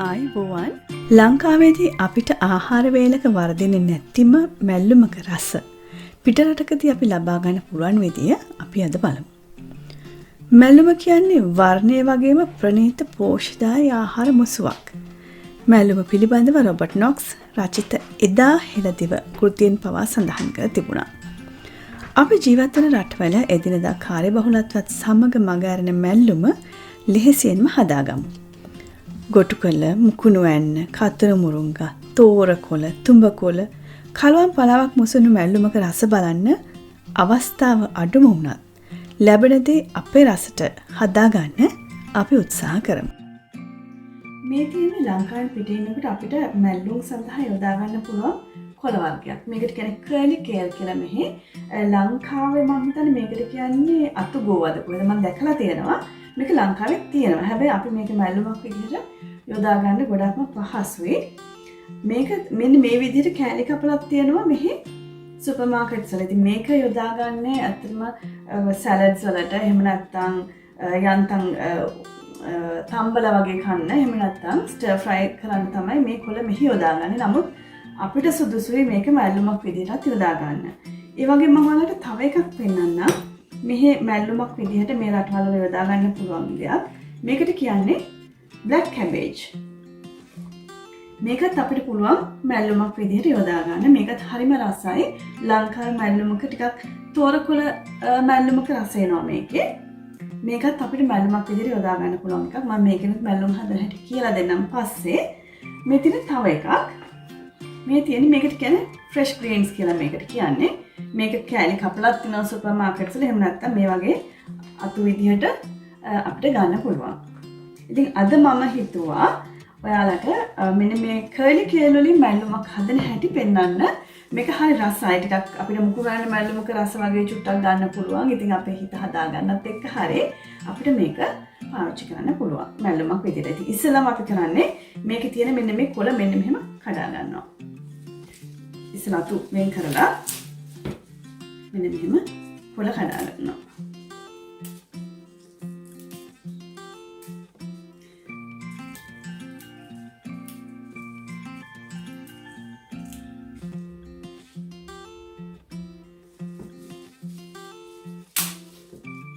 ආයුබෝවන් ලංකාවේදී අපිට ආහාර වේලක වර්ධින්නේ නැතිම මැල්ලුමක රස පිටරටකදී අපි ලබා ගන්න පුළුවන් විදිය අපි අද බලමු. මැල්ලුම කියන්නේ වර්ණය වගේම ප්‍රණීත පෝෂ්‍යදායී ආහාර මුසුවක්. මැල්ලුම පිළිබඳව රොබර්ට් නොක්ස් රචිත එදා හෙළදිව කෘතියෙන් පවා සඳහන් කර තිබුණා. අපි ජීවත් වන රටවල එදිනෙදා කාර්යබහුලත්වත් සමග මග ඇරෙන මැල්ලුම ලෙහෙසියෙන්ම හදාගමු. ගොටුකොළ, මුකුණු ඇන්න, කතර මුරුංගා, තෝරකොළ, තුඹකොළ, කලවම් පලාවක් මුසුණු මැල්ලුමක රස බලන්න අවස්ථාව අඩුම වුණත් ලැබෙන දේ අපේ රසට හදාගන්න අපි උත්සාහ කරමු. මේ තියෙන්නේ ලංකාවේ පිටේ ඉන්නකොට අපිට මැල්ලුම් සඳහා යොදා ගන්න පුළුවන් කොළ වර්ගයක්. මේකට කියන්නේ කර්ලි කේල් කියලා. මෙහි ලංකාවේ මම හිතන්නේ මේකට කියන්නේ අතු ගෝවද කොහෙද මම දැකලා තියෙනවා. මේක ලංකාවේ තියෙනවා. හැබැයි අපි මේක මැල්ලුමක් විදිහට යොදා ගන්න ගොඩක්ම පහසුයි. මේක මෙන්න මේ විදිහට කෑලි කපලක් තියෙනවා මෙහි සුපර් මාකට්ස් වල. ඉතින් මේක යොදා ගන්න ඇත්තටම සලාඩ්ස් වලට එහෙම නැත්නම් යන්තම් තම්බල වගේ කන්න එහෙම නැත්නම් ස්ටර් ෆ්‍රයි කරන්න තමයි මේ කොළ මෙහි යොදාගන්නේ. නමුත් අපිට සුදුසුයි මේක මැල්ලුමක් විදිහට යොදා ගන්න. ඒ වගේම මම ඔයාලට තව එකක් පෙන්නන්නම්. මෙහි මැල්ලුමක් විදිහට මේ රටවල යොදා ගන්න පුළුවන් දෙයක්. මේකට කියන්නේ black cabbage. මේකත් අපිට පුළුවන් මැල්ලුමක් විදිහට යොදා ගන්න. මේකත් හරිම රසයි. ලංකාවේ මැල්ලුමක ටිකක් තෝරකොළ මැල්ලුමක රස එනවා මේකේ. මේකත් අපිට මැල්ලුමක් විදිහට යොදා ගන්න පුළුවන් එකක්. මම මේකෙනුත් මැල්ලුම් හදන හැටි කියලා දෙන්නම් පස්සේ. මේ තියෙන තව එකක්. මේ තියෙන්නේ මේකට කියන්නේ fresh greens කියලා මේකට කියන්නේ. මේක කෑලි කපලක් තියෙනවා සුපර් මාකට්ස් වල. එහෙම නැත්නම් මේ වගේ අතු විදිහට අපිට ගන්න පුළුවන්. ඉතින් අද මම හිතුවා ඔයාලට මෙන්න මේ කර්ලි කේල් වලින් මැල්ලුමක් හදන හැටි පෙන්වන්න. මේක හරි රසයි. ටිකක් අපිට මුකු ගන්න මැල්ලුමක රස වගේ චුට්ටක් ගන්න පුළුවන්. ඉතින් අපේ හිත හදා ගන්නත් එක්ක හරි අපිට මේක පාවිච්චි කරන්න පුළුවන් මැල්ලුමක් විදිහට. ඉතින් ඉස්සෙල්ලාම අපි කරන්නේ මේකේ තියෙන මෙන්න මේ කොළ මෙන්න මෙහෙම කඩා ගන්නවා. ඉස්සෙල්ලා අතු වෙන් කරලා මෙන්න මෙහෙම කොළ කඩා ගන්නවා.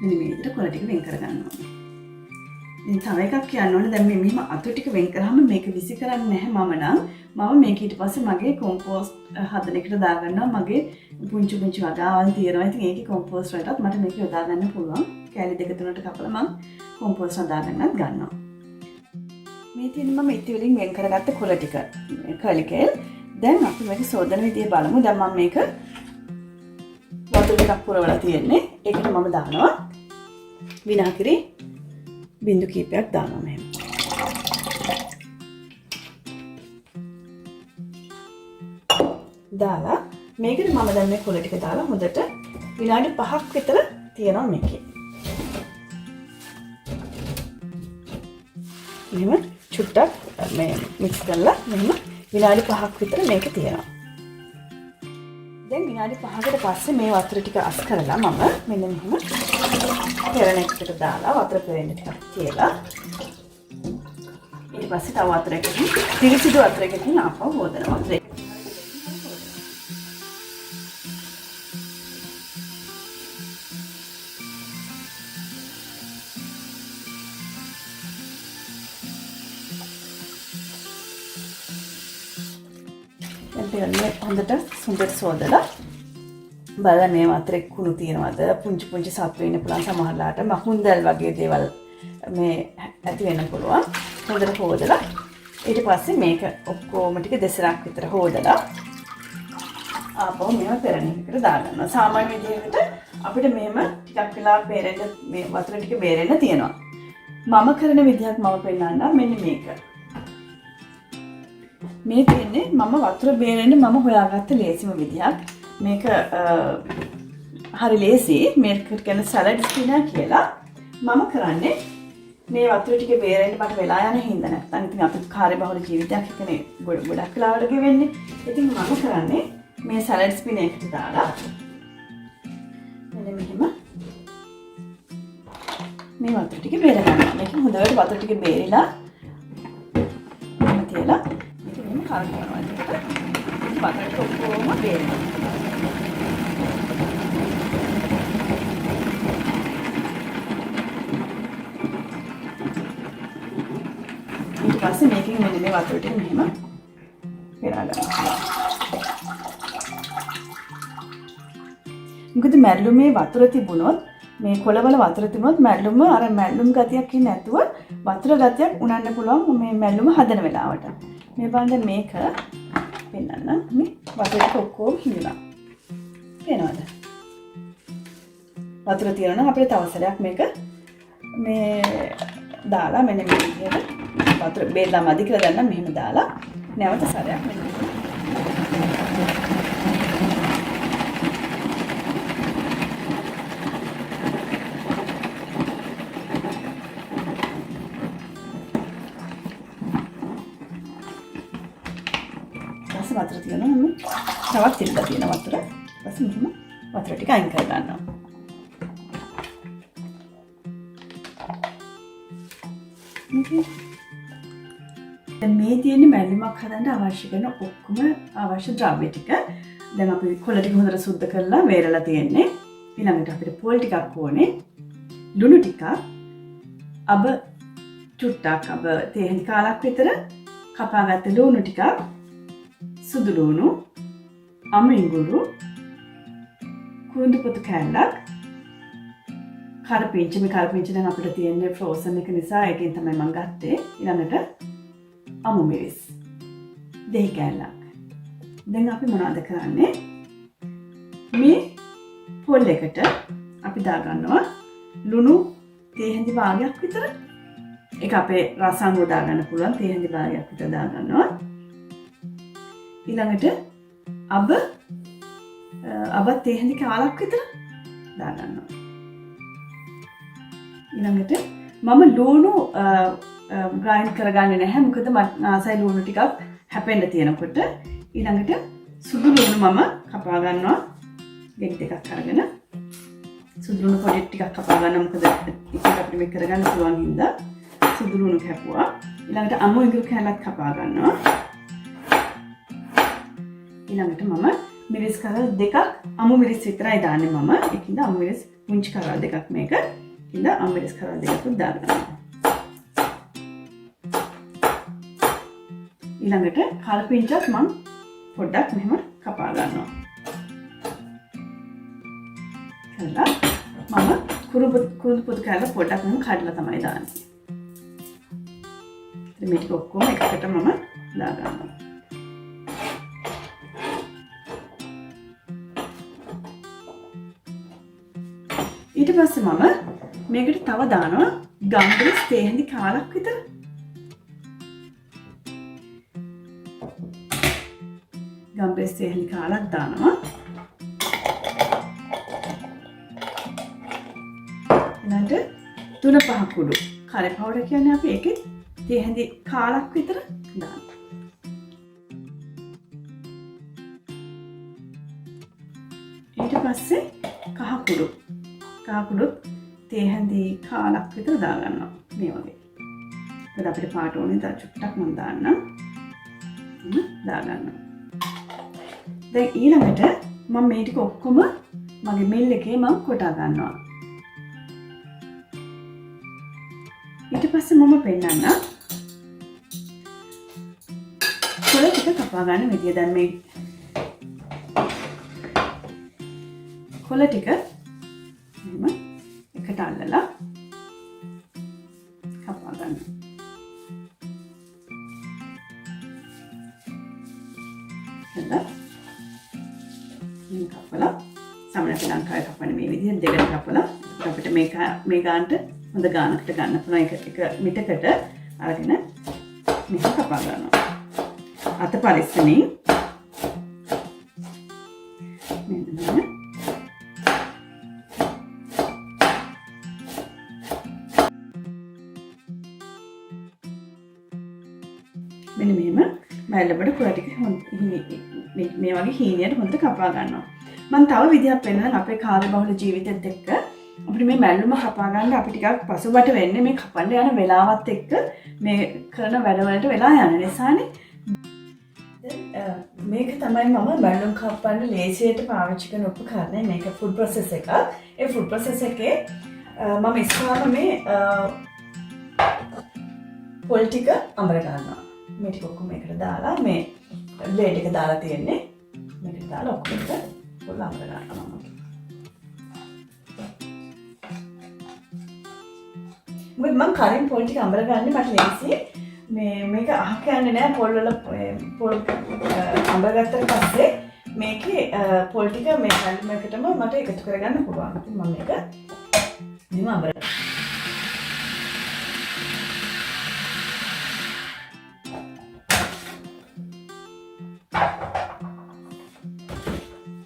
මෙන්න මේ විදිහට කොළ ටික වෙන් කර ගන්න ඕනේ. ඉතින් තව එකක් කියන්න ඕනේ. දැන් මේ මෙහෙම අතු ටික වෙන් කරාම මේක විසි කරන්නේ නැහැ මම මේක ඊට පස්සේ මගේ කොම්පෝස්ට් හදන එකට දාගන්නවා. මගේ පුංචි පුංචි වගාවල් තියෙනවා. ඉතින් ඒකේ කොම්පෝස්ට් වලටත් මට මේක යොදා ගන්න පුළුවන්. කෑලි දෙක තුනකට කපලා මම කොම්පෝස්ට් හදා ගන්නත් ගන්නවා. මේ තියෙන්නේ මම ඉති වලින් වෙන් කරගත්ත කොළ ටික. කර්ලි කේල්. දැන් අපි මේක සෝදන විදිය බලමු. දැන් මම මේක වතුර ටිකක් පුරවලා තියෙන්නේ. ඒකට මම දානවා විනාගිරි බිංදු කීපයක් දානවා මෙහෙම. දාලා මේකට මම දැන් මේ කොළ ටික දාලා හොඳට විනාඩි 5ක් විතර තියනවා මේකේ. මෙහෙම චුට්ටක් මේ මික්ස් කරලා මෙහෙම විනාඩි 5ක් විතර මේක තියනවා. දැන් විනාඩි 5කට පස්සේ මේ වතුර ටික අස් කරලා මම මෙන්න මෙහෙම පෙරණ එකට දාලා වතුර පෙරෙන්න ටිකක් තියලා ඊට පස්සේ තව වතුරකින් පිරිසිදු වතුරකින් ආපහු හොදනවා. හොඳට සෝදලා බලලා මේ වතුරේ කුණු තියෙනවද පුංචි පුංචි සත්තු ඉන්න පුළුවන්. සමහරලාට මකුන්දල් වගේ දේවල් මේ ඇති වෙන්න පුළුවන්. හොඳට හොදලා ඊට පස්සේ මේක ඔක්කොම ටික දෙසරක් විතර හොදලා ආපහු මේව පෙරණියකට දාගන්නවා. සාමාන්‍ය විදිහකට අපිට මෙහෙම ටිකක් වෙලා බේරෙන්න මේ වතුර ටික බේරෙන්න තියෙනවා. මම කරන විදිහත් මම පෙන්නන්නම්. මෙන්න මේක මේ තියෙන්නේ මම වතුර බේරෙන්න මම හොයාගත්ත ලේසිම විදියක්. මේක හරි ලේසි. මේකට කියන සලාඩ් ස්පිනර් කියලා. මම කරන්නේ මේ වතුර ටික බේරෙන්න මට වෙලා යන හින්දා නැත්නම් ඉතින් අපි කාර්යබහුල ජීවිතයක් එකනේ ගොඩක් වෙලාවට ගෙවෙන්නේ. ඉතින් මම කරන්නේ මේ සලාඩ් ස්පිනර් එකට දාලා මෙන්න මෙහෙම මේ වතුර ටික බේර ගන්නවා. මේක හොඳට වතුර ටික බේරිලා කරකවනවා. එතකොට වතුරට ඔක්කොම බේරෙනවා. ඊට පස්සේ මේකෙන් මෙන්න මේ වතුර ටික මෙහෙම පෙරා ගන්නවා. මොකද මැල්ලුමේ වතුර තිබුණොත් මේ කොළවල වතුර තිබුණොත් මැල්ලුම අර මැල්ලුම් ගතියක් ඉන්නේ නැතුව වතුර ගතියක් උනන්න පුළුවන් මේ මැල්ලුම හදන වෙලාවට. මේ බලන්න මේක පෙන්නන්න මේ වතුර ටික ඔක්කොම හිඳිලා. පේනවද? වතුර තියනවා නම් අපිට තව සැරයක් මේක මේ දාලා මෙන්න මේ විදිහට වතුර බේරලා මදි කියලා දැන් මෙහෙම දාලා නැවත සැරයක් මෙන්න වතුර තියනවා නම් තවත් ඉල්ලලා තියෙන වතුර ඊපස්සේ මෙහෙම වතුර ටික අයින් කර ගන්නවා. දැන් මේ තියෙන මැල්ලුමක් හදන්න අවශ්‍ය කරන ඔක්කොම අවශ්‍ය ද්‍රව්‍ය ටික දැන් අපි කොළ ටික හොඳට සුද්ධ කරලා වේරලා තියෙන්නේ. ඊළඟට අපිට පොල් ටිකක් ඕනේ. ලුණු ටිකක් අබ චුට්ටක් අබ තේ කාලක් විතර කපාගත්ත ලුණු ටිකක් සුදු ලුණු අමිංගුරු කුරුඳු පොතු කෑල්ලක් කරපිංච මේ කරපිංච දැන් අපිට තියෙන්නේ ෆ්‍රෝසන් එක නිසා ඒකෙන් තමයි මම ගත්තේ. ඊළඟට අමු මිරිස් දෙහි කෑල්ලක්. දැන් අපි මොනවද කරන්නේ? මේ පොල් එකට අපි දාගන්නවා ලුණු තේ හැඳි භාගයක් විතර. ඒක අපේ රසංගු දාගන්න පුළුවන් තේ හැඳි භාගයක් විතර දාගන්නවා. ඊළඟට අබ තේ හැඳි කාලක් විතර දාගන්නවා. ඊළඟට මම ලුණු ග්‍රයින්ඩ් කරගන්නේ නැහැ මොකද මට ආසයි ලුණු ටිකක් හැපෙන්න තියෙනකොට. ඊළඟට සුදු ලුණු මම කපා ගන්නවා ගෙඩි දෙකක් අරගෙන සුදු ලුණු පොඩි ටිකක් කපා ගන්නවා මොකද ඒක අපිට මේක කරගන්න පුළුවන් හින්දා සුදු ලුණු කැපුවා. ඊළඟට අමු ඉඟුරු කෑල්ලක් කපා ගන්නවා. ඊළඟට මම මිරිස් කරල් දෙකක් අමු මිරිස් විතරයි දාන්නේ මම. ඒකින්ද අමු මිරිස් පුංචි කරල් දෙකක් මේක. ඒකින්ද අමු මිරිස් කරල් දෙකක් දාගන්නවා. ඊළඟට කල්පිංචත් මම පොඩ්ඩක් මෙහෙම කපා ගන්නවා. කළා මම කුරුඳු පොතු කෑල්ල පොඩ්ඩක් මම කඩලා තමයි දාන්නේ. ඉතින් මේක ඔක්කොම එකකට මම දාගන්නවා. ඊට පස්සේ මම මේකට තව දානවා ගම්බිරිස් තේ හැඳි කාලක් විතර. ගම්බිරිස් තේ හැඳි කාලක් දානවා. ඊළඟට 3-5 කුඩු කරේ පවුඩර් කියන්නේ අපි ඒකේ තේ හැඳි කාලක් විතර දානවා. ඊට පස්සේ කහ කුඩු තේ හැඳි කාලක් විතර දාගන්නවා මේ වගේ. ඒත් අපිට පාට ඕනේ තව චුට්ටක් මම දාන්නම්. දාගන්නවා. දැන් ඊළඟට මම මේ ටික ඔක්කොම මගේ මිල් එකේ මම කොටා ගන්නවා. ඊට පස්සේ මම පෙන්නන්න කොළ ටික කපා ගන්න විදිය. දැන් මේ කොළ ටික එහෙම එකට අල්ලලා කපා ගන්න. හරිද? මේ කපලා සමහරවිට ලංකාවේ කපන්නේ මේ විදිහට දෙකට කපලා අපිට මේ ගානට හොඳ ගානකට ගන්න පුළුවන්. එක මිටකට අරගෙන මේක කපා ගන්නවා. අත පරිස්සමින් මෙන්න මෙහෙම මැල්ලබඩ කොළ ටික මේ වගේ හීනියට හොඳට කපා ගන්නවා. මම තව විදිහක් පෙන්නන අපේ කාර්යබහුල ජීවිතෙත් එක්ක අපිට මේ මැල්ලුම කපා ගන්න අපි ටිකක් පසුබට වෙන්නේ මේ කපන්න යන වෙලාවත් එක්ක මේ කරන වැඩවලට වෙලා යන නිසානේ. මේක තමයි මම බැලුම් කපන්න ලේසියට පාවිච්චි කරන උපකරණය. මේක ෆුඩ් ප්‍රොසෙස් එකක්. ඒ ෆුඩ් ප්‍රොසෙස් එකේ මම ඉස්සරහම මේ පොල් ටික අඹර ගන්නවා. මේ ටික ඔක්කොම එකට දාලා මේ බ්ලේඩ් එක දාලා තියෙන්නේ. මේකට දාලා ඔක්කොම පොල් අඹර ගන්නවා මම. මොකද මම කලින් පොල් ටික අඹර ගන්නේ මට ලේසි. මේක අහක යන්නේ නැහැ පොල් වල පොල් අඹර ගත්තට පස්සේ මේකේ පොල් ටික මේ හැල්ම එකටම මට එකතු කරගන්න පුළුවන්. ඉතින් මම මේක මෙහෙම අඹර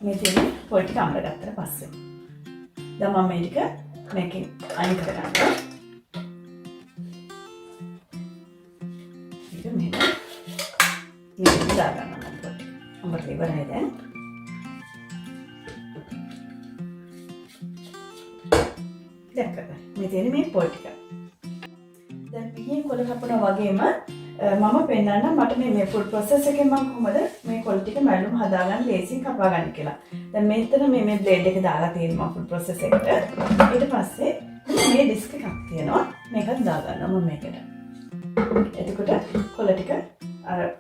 මේ තියෙන්නේ පොල් ටික අඹර ගත්තට පස්සේ. දැන් මම මේ ටික මේකෙන් අයින් කරගන්නවා. මේක දාගන්න මම පොල් අඹර ඉවරයි දැන්. දැක්කද? මේ තියෙන්නේ මේ පොල් ටික. දැන් පිහින් කොළ කපනවා වගේම මම පෙන්නන්න මට මේ ෆුඩ් ප්‍රොසෙස් එකෙන් මම කොහොමද මේ කොළ ටික මැල්ලුම් හදාගන්න ලේසියෙන් කපා ගන්න කියලා. දැන් මෙතන මේ බ්ලේඩ් එක දාලා තියෙනවා ෆුඩ් ප්‍රොසෙස් එකට. ඊට පස්සේ මේ ඩිස්ක් එකක් තියෙනවා. මේකත් දාගන්නවා මම මේකට. එතකොට කොළ ටික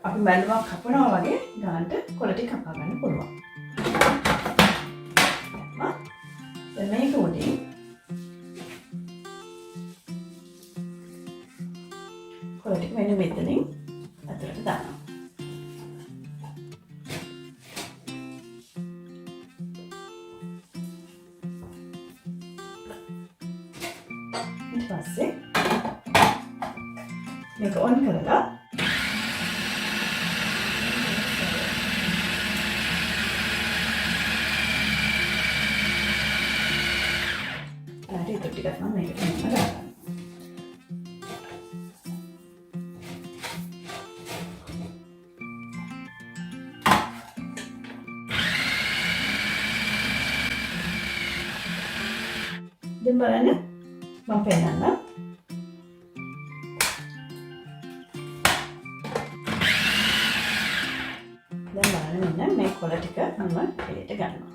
අපි මැල්ලුමක් කපනවා වගේ ගන්නට කොළ ටික කපා ගන්න පුළුවන්. දැන් මේක උඩින් කොළ ටික මෙන්න මෙතනින් අතරට දානවා. ඊට පස්සේ මේක ඔන් කරලා ටිකක් මම මේකට මෙහෙම දාගන්නවා. දැන් බලන්න මම පෙන්නන්න. දැන් බලන්න මෙන්න මේ කොළ ටික මම එළියට ගන්නවා.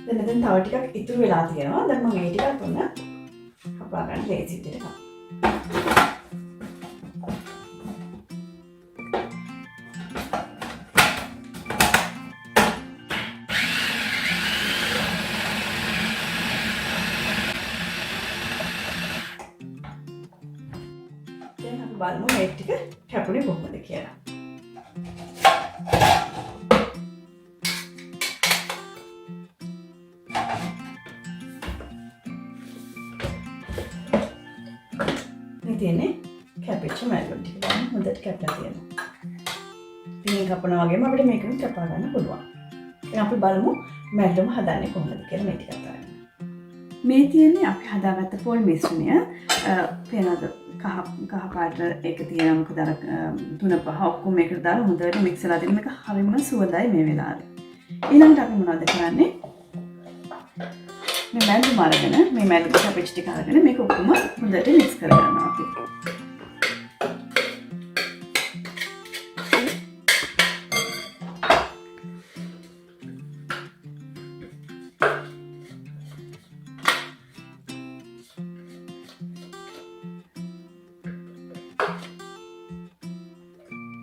දැන් මෙතන තව ටිකක් ඉතුරු වෙලා තියෙනවා. දැන් මම මේ ටිකත් උන්න කපා ගන්න ලේසි විදිහට කපනවා. දැන් අපි බලමු මේ ටික කැපුණේ කොහොමද කියලා. තියෙන්නේ කැපිච්ච මැල්ලුම් ටික ගන්න හොඳට කැපලා තියෙනවා. පිහින් කපනවා වගේම අපිට මේකෙන් කපා ගන්න පුළුවන්. දැන් අපි බලමු මැල්ලුම් හදන්නේ කොහොමද කියලා මේ ටික අතරින්. මේ තියෙන්නේ අපි හදාගත්ත පොල් මිශ්‍රණය. පේනවද කහ පාට එක තියෙනවා මොකද අර 3-5 ඔක්කොම මේකට දාලා හොඳට මික්ස් කරලා දෙන්න. මේක හරිම සුවඳයි මේ වෙලාවේ. ඊළඟට අපි මොනවද කරන්නේ? මේ මැල්ලුම් අරගෙන මේ මැල්ලුම් කැපිච්ච ටික අරගෙන මේක ඔක්කොම හොඳට මික්ස් කරගන්නවා අපි.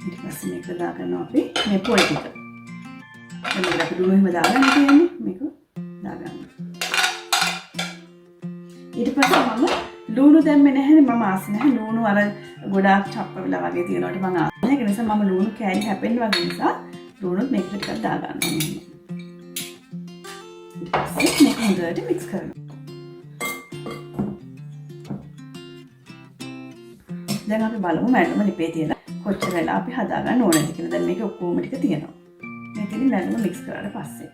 ඊට පස්සේ මේක දාගන්නවා අපි මේ පොල් ටික. මේක අපි දුන්නු එහෙම දාගන්න තියෙන්නේ මේක දාගන්න. ඊට පස්සේ මම ලුණු දැම්මේ නැහැ. මම ආස නැහැ ලුණු අර ගොඩාක් චප්ප වෙලා වගේ තියෙනවට මම ආස නැහැ. ඒ නිසා මම ලුණු කෑලි හැපෙන්න වගේ නිසා ලුණුත් මේකට ටිකක් දාගන්නවා. ඊට පස්සේ මේක හොඳට මික්ස් කරනවා. දැන් අපි බලමු මැල්ලුම ලිපේ තියලා කොච්චර වෙලා අපි හදාගන්න ඕනද කියලා. දැන් මේක ඔක්කොම ටික තියෙනවා. මේ තියෙන මැල්ලුම මික්ස් කරලා පස්සේ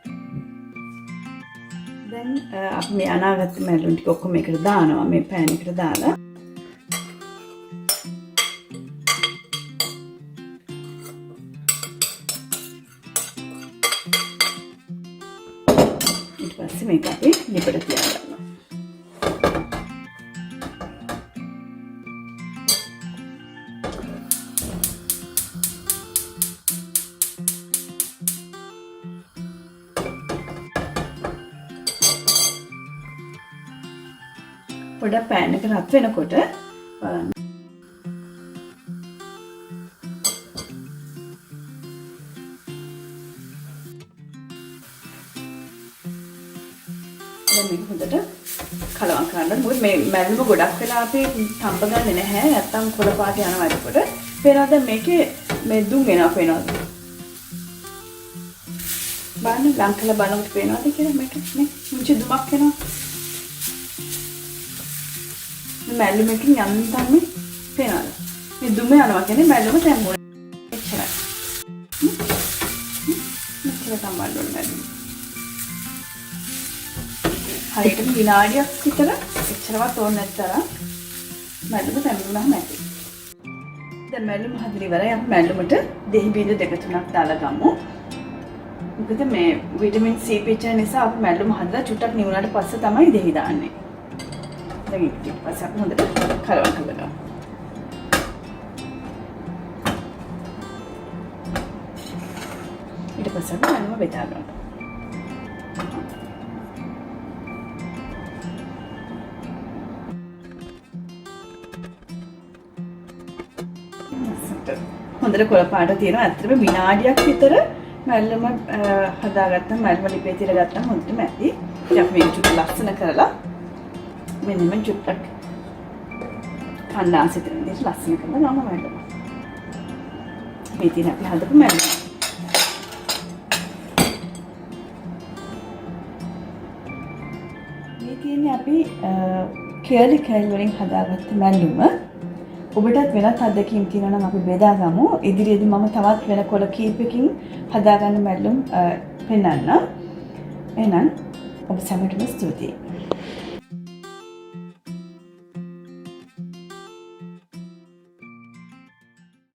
දැන් අපි මේ අනාගත මැල්ලුම් ටික ඔක්කොම එකට දානවා මේ පෑන් එකට දාලා. ඊට පස්සේ මේක අපි ලිපට තියාගන්නවා. පොඩක් පෑන් එක රත් වෙනකොට බලන්න. දැන් මේක හොඳට කලවම් කරන්න. මොකද මේ මැල්ලුම ගොඩක් වෙලා අපි තඹ ගන්නේ නැහැ. නැත්තම් කොළ පාට යනවා එතකොට. පේනවද මේකේ මේ දුම් වෙනවා පේනවද? බලන්න ලං කළ බලනකොට පේනවද කියලා මේක මේ මුංචි දුමක් එනවා. මැල්ලුම එකකින් යන්තම් මේ පේනවද? මේ දුම යනවා කියන්නේ මැල්ලුම තැම්බුණා. එච්චරයි. මෙච්චර තමයි මැල්ලුම. හරියට විනාඩියක් විතර එච්චරවත් ඕන නැත්තර මැල්ලුම තැම්බුණාම ඇති. දැන් මැල්ලුම හදලා ඉවරයි. අපි මැල්ලුමට දෙහි බිඳු 2-3ක් දාලා ගමු. මොකද මේ විටමින් C පිටර නිසා අපි මැල්ලුම හදලා චුට්ටක් නිවුණාට පස්සේ තමයි දෙහි දාන්නේ. දැන් ඊට පස්සේ අපි හොඳට කලවම් කරගමු. ඊට පස්සේ අපි මැල්ලුම බෙදා ගමු. හොඳට කොළ පාට තියෙනවා. ඇත්තටම විනාඩියක් විතර මැල්ලම හදාගත්තම මැල්ලම ලිපේ තියලා ගත්තම හොඳටම ඇති. ඉතින් අපි මේක චුට්ට ලස්සන කරලා මෙන්න මේ චුට්ටක් කණ්ඩායම් සිතන විදිහට ලස්සන කරලා ගමු මැල්ලම. මේ තියෙන අපි හදපු මැල්ලම. මේ තියෙන්නේ අපි කර්ලි කර්ල් වලින් හදාගත්ත මැල්ලුම. ඔබටත් වෙනත් අත්දැකීම් තියෙනවා නම් අපි බෙදා ගමු. ඉදිරියේදී මම තවත් වෙන කොළ කීපකින් හදාගන්න මැල්ලුම් පෙන්වන්නම්. එහෙනම් ඔබ සැමටම ස්තුතියි.